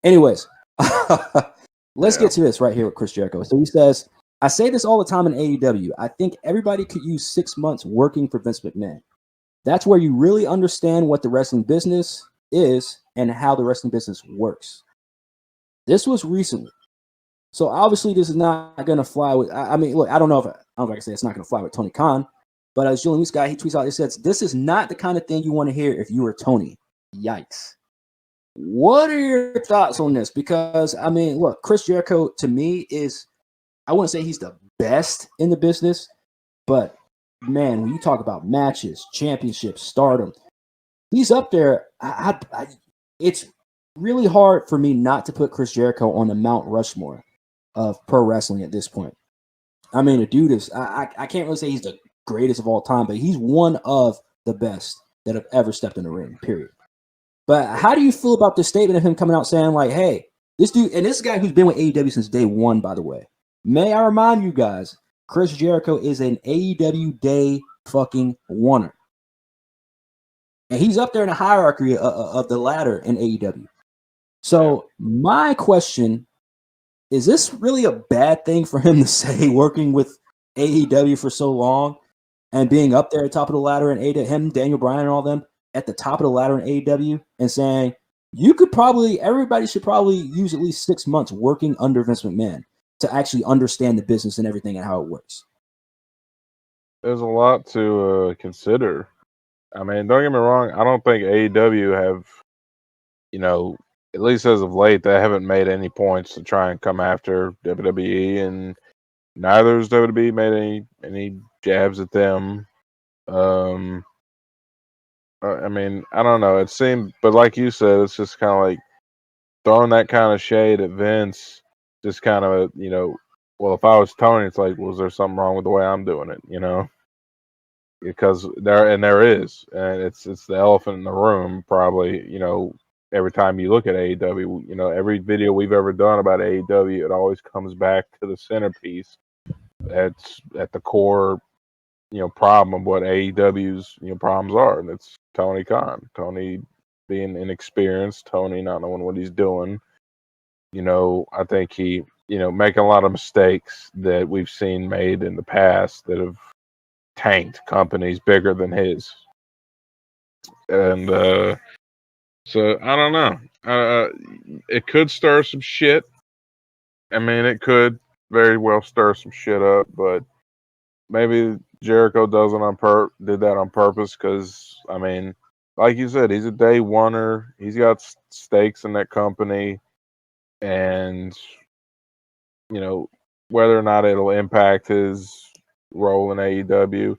Anyways, let's get to this right here with Chris Jericho. So he says, I say this all the time in AEW. I think everybody could use 6 months working for Vince McMahon. That's where you really understand what the wrestling business is and how the wrestling business works. This was recently. So obviously this is not going to fly with, I mean, look, I don't know if I can say it's not going to fly with Tony Khan, but as Julian Moose guy, he tweets out, he says, this is not the kind of thing you want to hear if you were Tony. Yikes. What are your thoughts on this? Because, I mean, look, Chris Jericho to me is, I wouldn't say he's the best in the business, but man, when you talk about matches, championships, stardom, he's up there. It's really hard for me not to put Chris Jericho on the Mount Rushmore of pro wrestling at this point. I mean, the dude is, I can't really say he's the greatest of all time, but he's one of the best that have ever stepped in the ring, period. But how do you feel about this statement of him coming out saying like, hey, this dude, and this guy who's been with AEW since day one, by the way, may I remind you guys, Chris Jericho is an AEW day fucking oneer. And he's up there in the hierarchy of the ladder in AEW. So my question, is this really a bad thing for him to say working with AEW for so long and being up there at the top of the ladder in AEW, him, Daniel Bryan and all them at the top of the ladder in AEW and saying, everybody should probably use at least 6 months working under Vince McMahon to actually understand the business and everything and how it works? There's a lot to consider. I mean, don't get me wrong. I don't think AEW have, at least as of late, they haven't made any points to try and come after WWE, and neither has WWE made any jabs at them. I mean, I don't know. It seemed, but like you said, it's just kind of like throwing that kind of shade at Vince. Just kind of, well, if I was Tony, it's like, was there something wrong with the way I'm doing it? Because there is, and it's the elephant in the room. Probably, every time you look at AEW, every video we've ever done about AEW, it always comes back to the centerpiece. That's at the core, problem of what AEW's problems are, and it's Tony Khan. Tony being inexperienced, Tony not knowing what he's doing. I think he, making a lot of mistakes that we've seen made in the past that have tanked companies bigger than his. And so I don't know. It could stir some shit. I mean, it could very well stir some shit up, but maybe Jericho did that on purpose because, I mean, like you said, he's a day oneer. He's got stakes in that company, and whether or not it'll impact his role in AEW.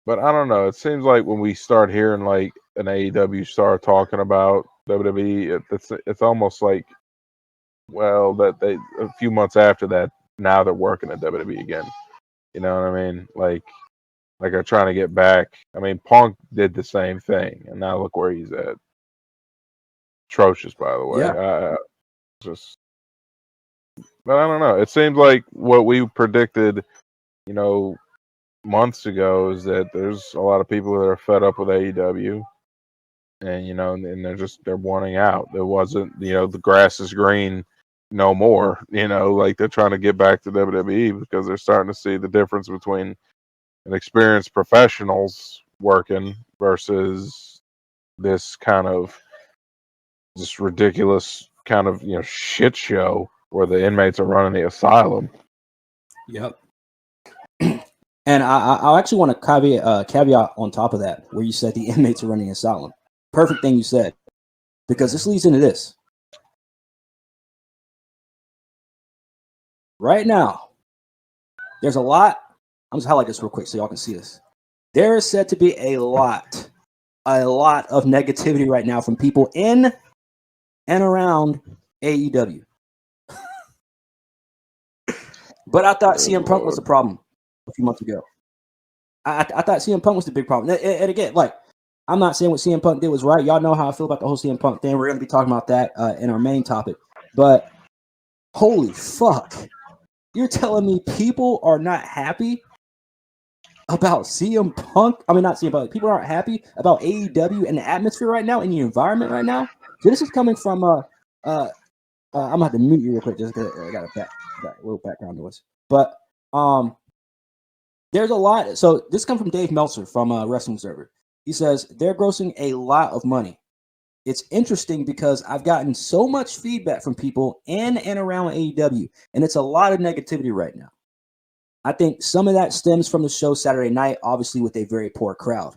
But I don't know. It seems like when we start hearing like an AEW star talking about WWE, it's almost like, well, that they a few months after that, now they're working at WWE again. You know what I mean? Like they're trying to get back. I mean, Punk did the same thing, and now look where he's at. Atrocious, by the way. Yeah. But I don't know. It seems like what we predicted, months ago, is that there's a lot of people that are fed up with AEW, and and they're wanting out. There wasn't, the grass is green no more. Like they're trying to get back to WWE because they're starting to see the difference between an experienced professionals working versus this kind of just ridiculous kind of shit show where the inmates are running the asylum. Yep. And I actually want to caveat on top of that, where you said the inmates are running asylum. Perfect thing you said, because this leads into this. Right now, there's a lot. I'm just highlight this real quick so y'all can see this. There is said to be a lot of negativity right now from people in and around AEW. But I thought CM Punk was the problem a few months ago. I thought CM Punk was the big problem. And again, like, I'm not saying what CM Punk did was right. Y'all know how I feel about the whole CM Punk thing. We're going to be talking about that in our main topic. But holy fuck. You're telling me people are not happy about CM Punk? I mean, not CM Punk. People aren't happy about AEW and the atmosphere right now and the environment right now? So this is coming from I'm gonna have to mute you real quick just because I got a little background noise. But there's a lot. So this comes from Dave Meltzer from Wrestling Observer. He says they're grossing a lot of money. It's interesting because I've gotten so much feedback from people in and around AEW, and it's a lot of negativity right now. I think some of that stems from the show Saturday night, obviously with a very poor crowd.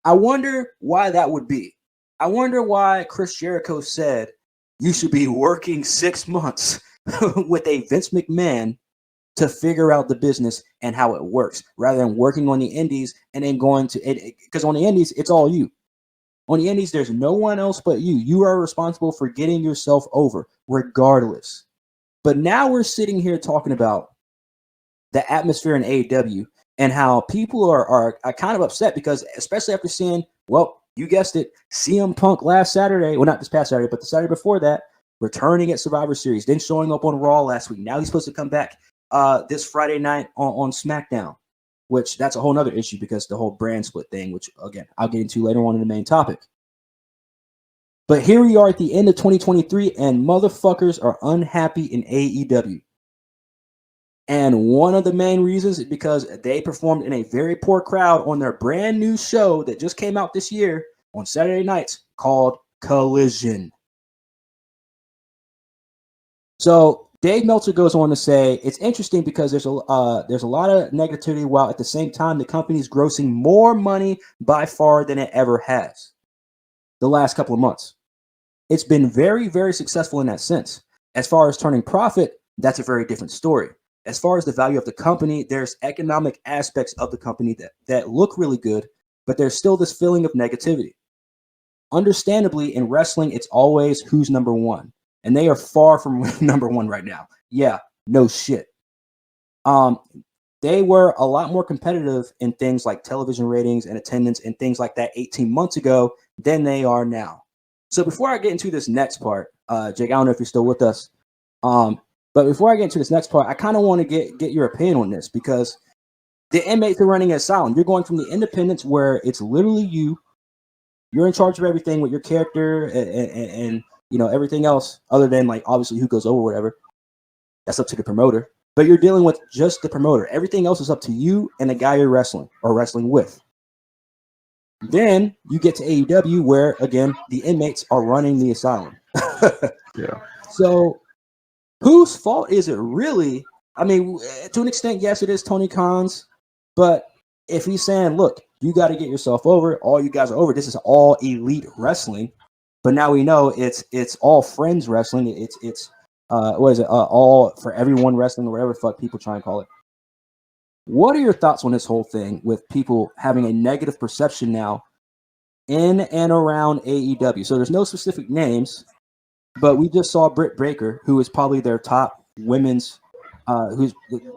I wonder why that would be. I wonder why Chris Jericho said you should be working 6 months with a Vince McMahon to figure out the business and how it works, rather than working on the indies and then going to it. Because on the indies, it's all you. On the indies, there's no one else but you. You are responsible for getting yourself over, regardless. But now we're sitting here talking about the atmosphere in AEW and how people are kind of upset because, especially after seeing, well, you guessed it, CM Punk last Saturday, well, not this past Saturday, but the Saturday before that, returning at Survivor Series, then showing up on Raw last week. Now he's supposed to come back this Friday night on SmackDown, which that's a whole nother issue because the whole brand split thing, which, again, I'll get into later on in the main topic. But here we are at the end of 2023, and motherfuckers are unhappy in AEW. And one of the main reasons is because they performed in a very poor crowd on their brand new show that just came out this year on Saturday nights called Collision. So Dave Meltzer goes on to say, it's interesting because there's a lot of negativity while at the same time the company is grossing more money by far than it ever has the last couple of months. It's been very, very successful in that sense. As far as turning profit, that's a very different story. As far as the value of the company, there's economic aspects of the company that look really good, but there's still this feeling of negativity. Understandably, in wrestling, it's always who's number one. And they are far from number one right now. Yeah, no shit. They were a lot more competitive in things like television ratings and attendance and things like that 18 months ago than they are now. So before I get into this next part, Jake, I don't know if you're still with us. But before I get into this next part, I kind of want to get your opinion on this because the inmates are running asylum. You're going from the independents where it's literally you. You're in charge of everything with your character and you know everything else other than like obviously who goes over whatever. That's up to the promoter. But you're dealing with just the promoter. Everything else is up to you and the guy you're wrestling or wrestling with. Then you get to AEW where again the inmates are running the asylum. Yeah. So whose fault is it really? I mean, to an extent, yes, it is Tony Khan's. But if he's saying, look, you got to get yourself over, all you guys are over, this is all elite wrestling. But now we know it's all friends wrestling. It's what is it? All for everyone wrestling or whatever the fuck people try and call it. What are your thoughts on this whole thing with people having a negative perception now in and around AEW? So there's no specific names. But we just saw Britt Baker, who is probably their top women's, who's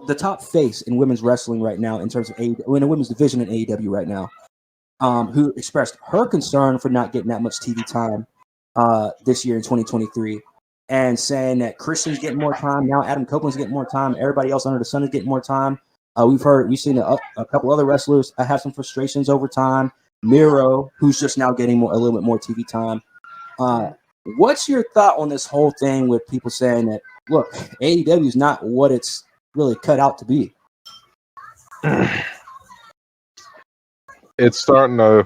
the top face in women's wrestling right now in terms of AEW, in a women's division in AEW right now, who expressed her concern for not getting that much TV time this year in 2023, and saying that Christian's getting more time now, Adam Copeland's getting more time, everybody else under the sun is getting more time. We've seen a couple other wrestlers have some frustrations over time. Miro, who's just now getting a little bit more TV time. What's your thought on this whole thing with people saying that, look, AEW is not what it's really cut out to be? It's starting to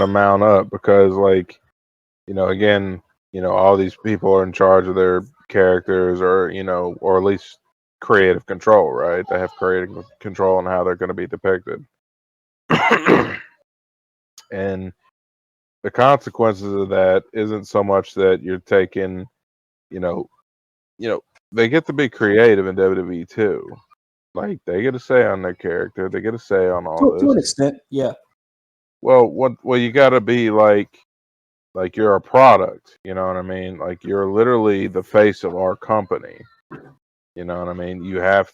mount up because, like, again, all these people are in charge of their characters or at least creative control, right? They have creative control on how they're going to be depicted. And the consequences of that isn't so much that you're taking, they get to be creative in WWE too. Like they get a say on their character, they get a say on all this. To an extent, yeah. Well, you got to be like you're a product. You know what I mean? Like you're literally the face of our company. You know what I mean? You have,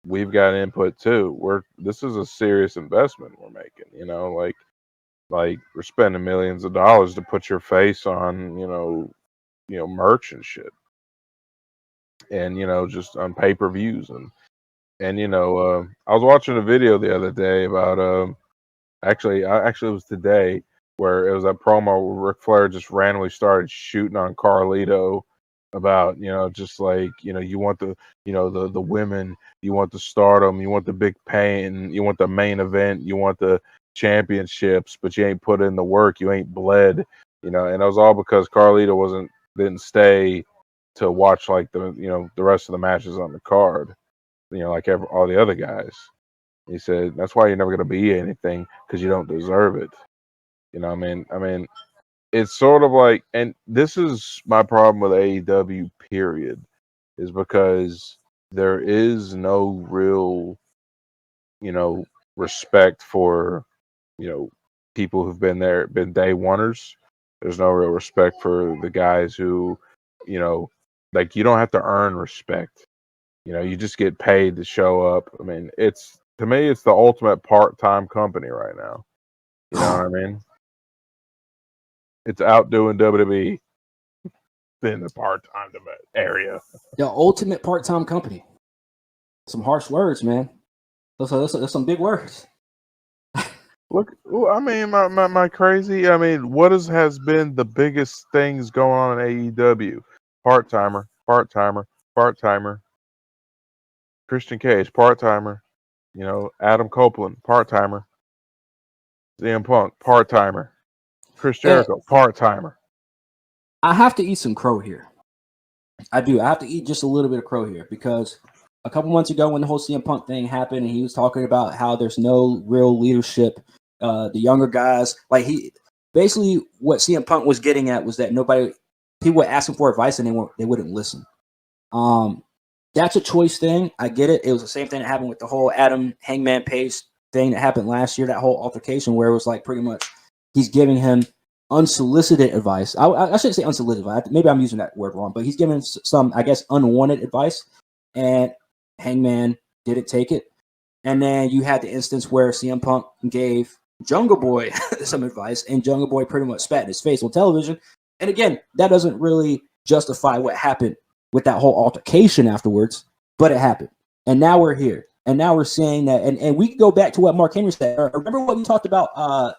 we've got input too. This is a serious investment we're making. Like we're spending millions of dollars to put your face on, merch and shit, and just on pay-per-views and I was watching a video the other day about actually it was today where it was that promo where Ric Flair just randomly started shooting on Carlito about, just like, you want the women, you want the stardom, you want the big pain, you want the main event, you want the championships, but you ain't put in the work, you ain't bled, and it was all because Carlito didn't stay to watch like the rest of the matches on the card, like all the other guys. He said that's why you're never gonna be anything, because you don't deserve it. I mean, it's sort of like, and this is my problem with AEW, period, is because there is no real, respect for, people who've been day oneers. There's no real respect for the guys who, like, you don't have to earn respect. You just get paid to show up. I mean, to me, it's the ultimate part-time company right now. You know what I mean? It's outdoing WWE in the part-time area. The ultimate part-time company. Some harsh words, man. Those some big words. Look, I mean, my crazy. I mean, what has been the biggest things going on in AEW? Part-timer. Christian Cage, part-timer. Adam Copeland, part-timer. CM Punk, part-timer. Chris Jericho, part-timer. I have to eat some crow here. I do. I have to eat just a little bit of crow here, because a couple months ago when the whole CM Punk thing happened, and he was talking about how there's no real leadership. The younger guys, like, he basically, what CM Punk was getting at was that people were asking for advice and they wouldn't listen. That's a choice thing. I get it. It was the same thing that happened with the whole Adam Hangman Page thing that happened last year, that whole altercation where it was like pretty much he's giving him unsolicited advice. I shouldn't say unsolicited. Maybe I'm using that word wrong, but he's giving some, I guess, unwanted advice, and Hangman didn't take it. And then you had the instance where CM Punk gave Jungle Boy some advice, and Jungle Boy pretty much spat in his face on television. And again, that doesn't really justify what happened with that whole altercation afterwards, but it happened. And now we're here. And now we're saying that, and we can go back to what Mark Henry said. Remember what we talked about,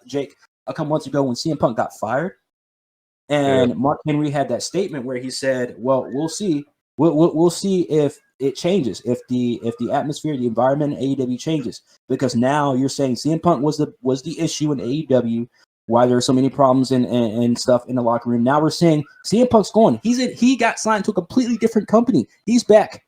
Jake, a couple months ago when CM Punk got fired? And Mark Henry had that statement where he said, well, we'll see. We'll see if it changes, if the atmosphere, the environment in AEW changes, because now you're saying CM Punk was the issue in AEW, why there are so many problems and stuff in the locker room. Now we're saying CM Punk's gone. He got signed to a completely different company. He's back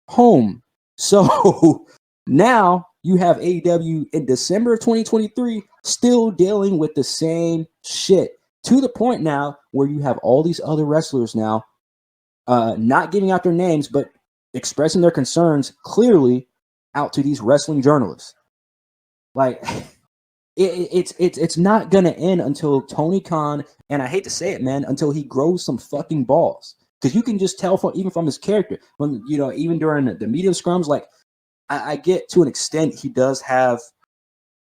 home. So now you have AEW in December of 2023 still dealing with the same shit, to the point now where you have all these other wrestlers now not giving out their names, but expressing their concerns clearly out to these wrestling journalists. Like, it's not gonna end until Tony Khan, and I hate to say it, man, until he grows some fucking balls. Because you can just tell even from his character, when even during the media scrums, like, I get to an extent he does have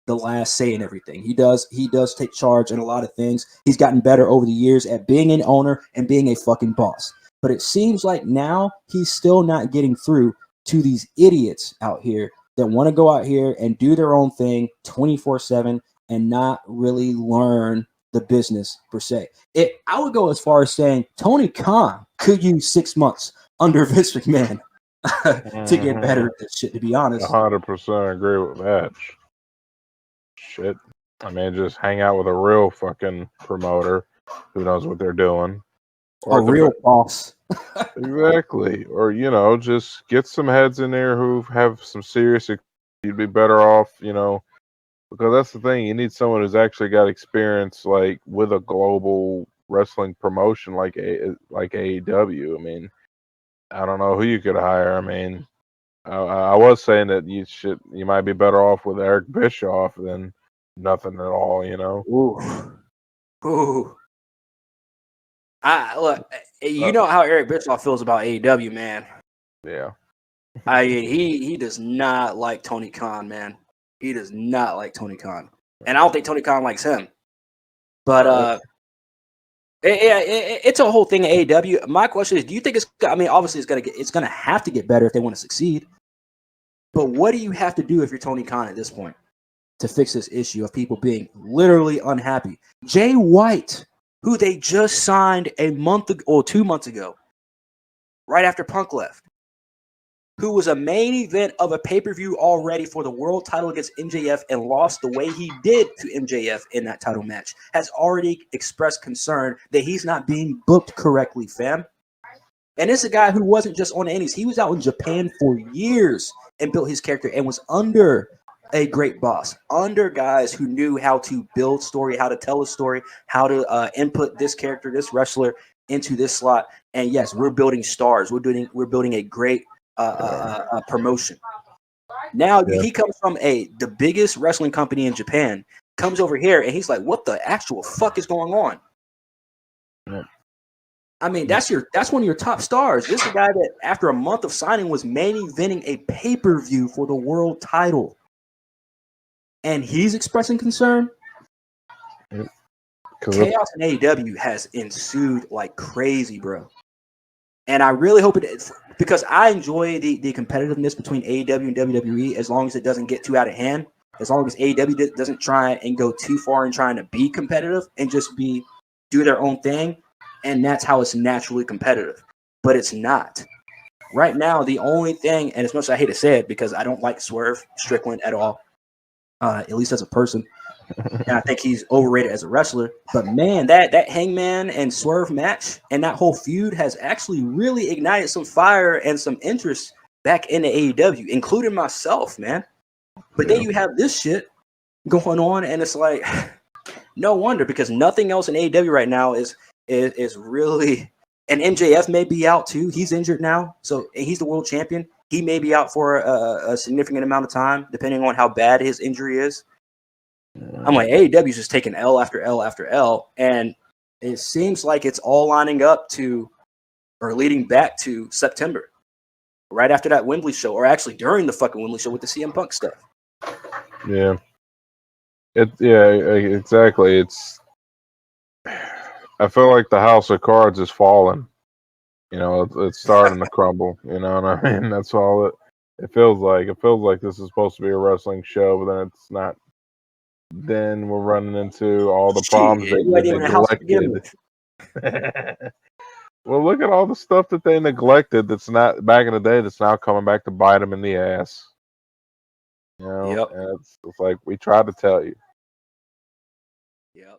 the last say in everything. He does take charge in a lot of things. He's gotten better over the years at being an owner and being a fucking boss. But it seems like now he's still not getting through to these idiots out here that want to go out here and do their own thing 24/7 and not really learn the business per se. I would go as far as saying Tony Khan could use 6 months under Vince McMahon to get better at this shit, to be honest. 100% agree with that. Shit. I mean, just hang out with a real fucking promoter who knows what they're doing. Or a real boss. Exactly. Or, just get some heads in there who have some serious, you'd be better off, because that's the thing. You need someone who's actually got experience, like, with a global wrestling promotion like AEW. I mean, I don't know who you could hire. I mean, I was saying that you might be better off with Eric Bischoff than nothing at all, Ooh. Look, you know how Eric Bischoff feels about AEW, man. Yeah. He does not like Tony Khan, man. He does not like Tony Khan, and I don't think Tony Khan likes him. But it's a whole thing at AEW. My question is, do you think it's? I mean, obviously it's gonna have to get better if they want to succeed. But what do you have to do if you're Tony Khan at this point? to fix this issue of people being literally unhappy. Jay White, who they just signed a month ago, or 2 months ago, right after Punk left, who was a main event of a pay-per-view already for the world title against MJF and lost the way he did to MJF in that title match, has already expressed concern that he's not being booked correctly, fam. And it's a guy who wasn't just on the indies. He was out in Japan for years and built his character and was under a great boss, under guys who knew how to build story, how to tell a story, how to input this character, this wrestler into this slot. And yes, we're building stars. We're building a great promotion. Now he comes from the biggest wrestling company in Japan, comes over here, and he's like, "What the actual fuck is going on?" Yeah. I mean, that's one of your top stars. This is a guy that, after a month of signing, was main eventing a pay-per-view for the world title, and he's expressing concern. Yep. Chaos in AEW has ensued like crazy, bro. And I really hope it, because I enjoy the competitiveness between AEW and WWE, as long as it doesn't get too out of hand. As long as AEW doesn't try and go too far in trying to be competitive and just do their own thing. And that's how it's naturally competitive. But it's not. Right now, the only thing, and as much as I hate to say it, because I don't like Swerve Strickland at all, at least as a person, and I think he's overrated as a wrestler. But man, that Hangman and Swerve match and that whole feud has actually really ignited some fire and some interest back in the AEW, including myself, man. But then you have this shit going on, and it's like, no wonder, because nothing else in AEW right now is really. And MJF may be out too. He's injured now, so he's the world champion. He may be out for a significant amount of time, depending on how bad his injury is. I'm like, AEW's just taking L after L after L, and it seems like it's all lining up to, or leading back to September, right after that Wembley show, or actually during the fucking Wembley show with the CM Punk stuff. Yeah. Exactly. I feel like the house of cards is falling. It's starting to crumble. You know what I mean? That's all it feels like. It feels like this is supposed to be a wrestling show, but then it's not. Then we're running into all the problems that they neglected. Well, look at all the stuff that they neglected that's not back in the day that's now coming back to bite them in the ass. And it's like, we tried to tell you.